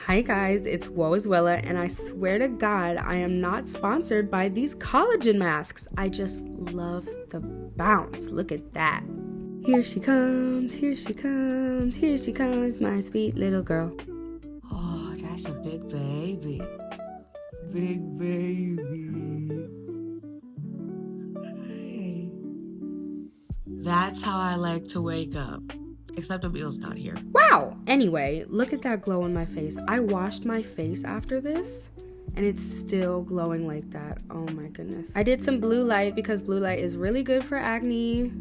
Hi guys, it's Glowwella, and I swear to God, I am not sponsored by these collagen masks. I just love the bounce. Look at that. Here she comes, here she comes, here she comes, my sweet little girl. Oh, that's a big baby. Big baby. Hey. That's how I like to wake up. Except Emile's not here. Wow! Anyway, look at that glow on my face. I washed my face after this, and it's still glowing like that. Oh my goodness. I did some blue light because blue light is really good for acne.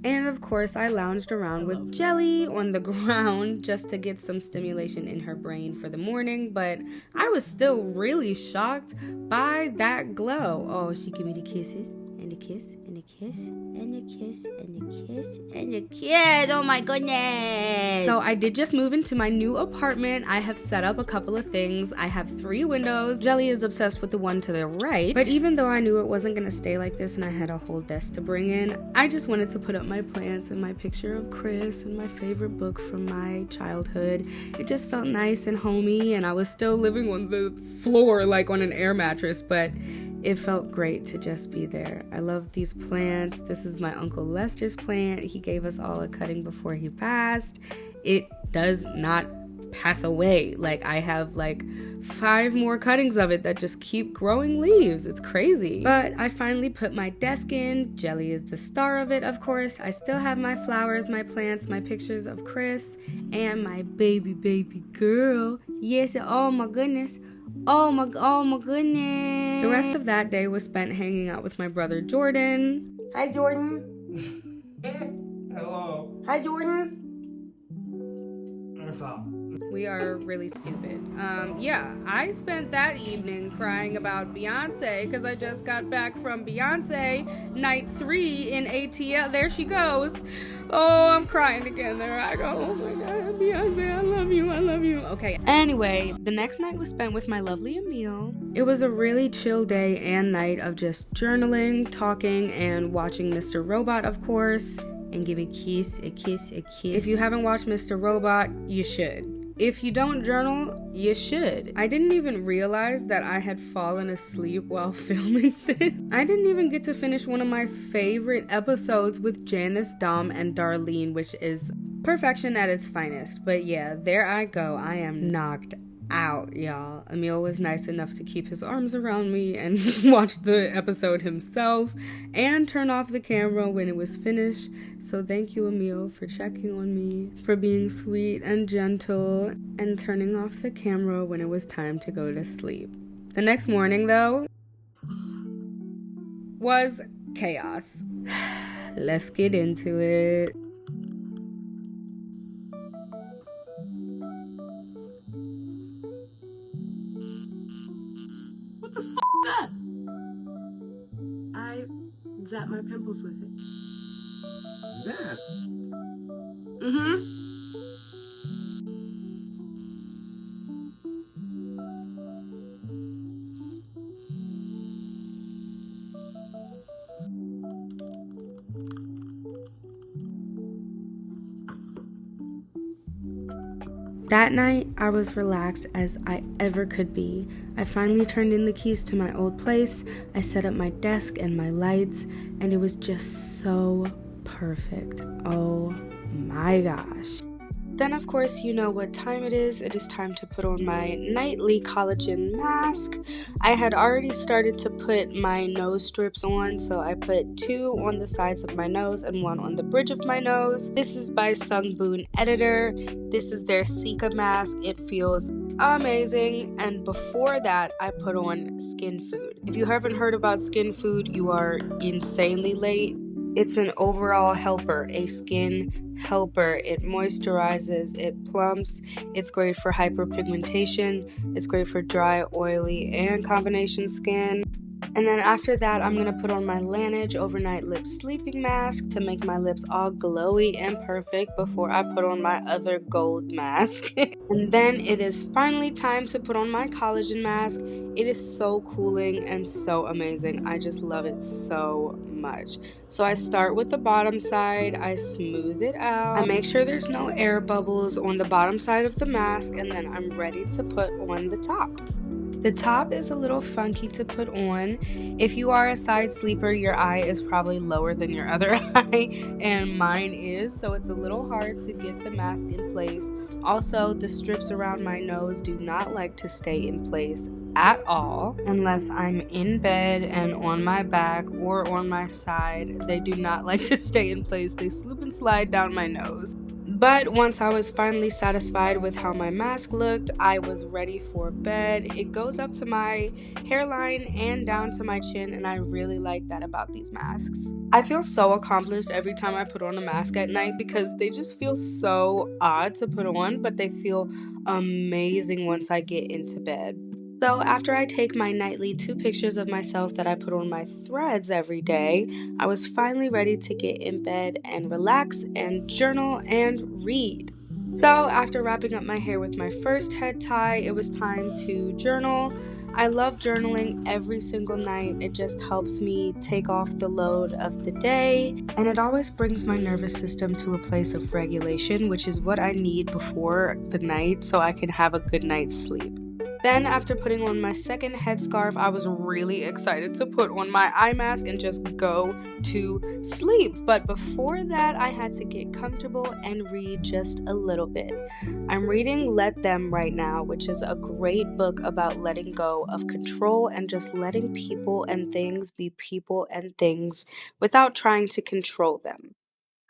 And of course, I lounged around with Jelly on the ground just to get some stimulation in her brain for the morning, but I was still really shocked by that glow. Oh, she gave me the kisses, and the kiss, and the kiss, and the kiss, and the kiss, and the kiss. Oh my goodness. So I did just move into my new apartment. I have set up a couple of things. I have 3 windows. Jelly is obsessed with the one to the right. But even though I knew it wasn't gonna stay like this and I had a whole desk to bring in, I just wanted to put up my plants and my picture of Chris and my favorite book from my childhood. It just felt nice and homey, and I was still living on the floor like on an air mattress, but it felt great to just be there. I love these plants. This is my Uncle Lester's plant. He gave us all a cutting before he passed. It does not pass away. Like, I have like 5 more cuttings of it that just keep growing leaves. It's crazy. But I finally put my desk in. Jelly is the star of it, of course. I still have my flowers, my plants, my pictures of Chris, and my baby girl. Yes, oh my goodness. Oh my goodness. The rest of that day was spent hanging out with my brother Jordan. Hi, Jordan. Hello. Hi, Jordan. What's up? We are really stupid. Yeah, I spent that evening crying about Beyonce because I just got back from Beyonce night 3 in ATL. There she goes. Oh, I'm crying again. There I go. Oh my God, Beyonce, I love you. I love you. Okay. Anyway, the next night was spent with my lovely Emile. It was a really chill day and night of just journaling, talking, and watching Mr. Robot, of course, and give a kiss, a kiss, a kiss. If you haven't watched Mr. Robot, you should. If you don't journal, you should. I didn't even realize that I had fallen asleep while filming this. I didn't even get to finish one of my favorite episodes with Janice, Dom, and Darlene, which is perfection at its finest. But yeah, there I go. I am knocked out, y'all. Emile was nice enough to keep his arms around me and watch the episode himself and turn off the camera when it was finished. So thank you, Emile, for checking on me, for being sweet and gentle, and turning off the camera when it was time to go to sleep. The next morning, though, was chaos. Let's get into it. What the f*** that? I zapped my pimples with it. That? Mm-hmm. That night, I was relaxed as I ever could be. I finally turned in the keys to my old place. I set up my desk and my lights, and it was just so perfect. Oh my gosh. Then, of course, you know what time it is. It is time to put on my nightly collagen mask. I had already started to put my nose strips on, so I put 2 on the sides of my nose and 1 on the bridge of my nose. This is by Sungboon Editor. This is their Sika mask. It feels amazing. And before that, I put on Skin Food. If you haven't heard about Skin Food, you are insanely late. It's an overall helper, a skin helper. It moisturizes, it plumps, it's great for hyperpigmentation, it's great for dry, oily, and combination skin. And then after that, I'm going to put on my Laneige Overnight Lip Sleeping Mask to make my lips all glowy and perfect before I put on my other gold mask. And then it is finally time to put on my collagen mask. It is so cooling and so amazing. I just love it so much. So I start with the bottom side, I smooth it out, I make sure there's no air bubbles on the bottom side of the mask, and then I'm ready to put on the top. The top is a little funky to put on. If you are a side sleeper, your eye is probably lower than your other eye, and mine is, so it's a little hard to get the mask in place. Also, the strips around my nose do not like to stay in place at all unless I'm in bed and on my back or on my side. They do not like to stay in place. They slip and slide down my nose. But once I was finally satisfied with how my mask looked, I was ready for bed. It goes up to my hairline and down to my chin, and I really like that about these masks. I feel so accomplished every time I put on a mask at night because they just feel so odd to put on, but they feel amazing once I get into bed. So after I take my nightly 2 pictures of myself that I put on my threads every day, I was finally ready to get in bed and relax and journal and read. So after wrapping up my hair with my first head tie, it was time to journal. I love journaling every single night. It just helps me take off the load of the day, and it always brings my nervous system to a place of regulation, which is what I need before the night so I can have a good night's sleep. Then, after putting on my second headscarf, I was really excited to put on my eye mask and just go to sleep. But before that, I had to get comfortable and read just a little bit. I'm reading Let Them right now, which is a great book about letting go of control and just letting people and things be people and things without trying to control them.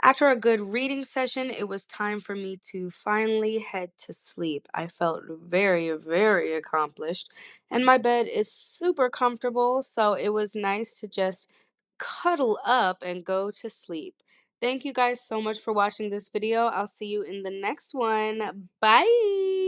After a good reading session, it was time for me to finally head to sleep. I felt very, very accomplished, and my bed is super comfortable, so it was nice to just cuddle up and go to sleep. Thank you guys so much for watching this video. I'll see you in the next one. Bye!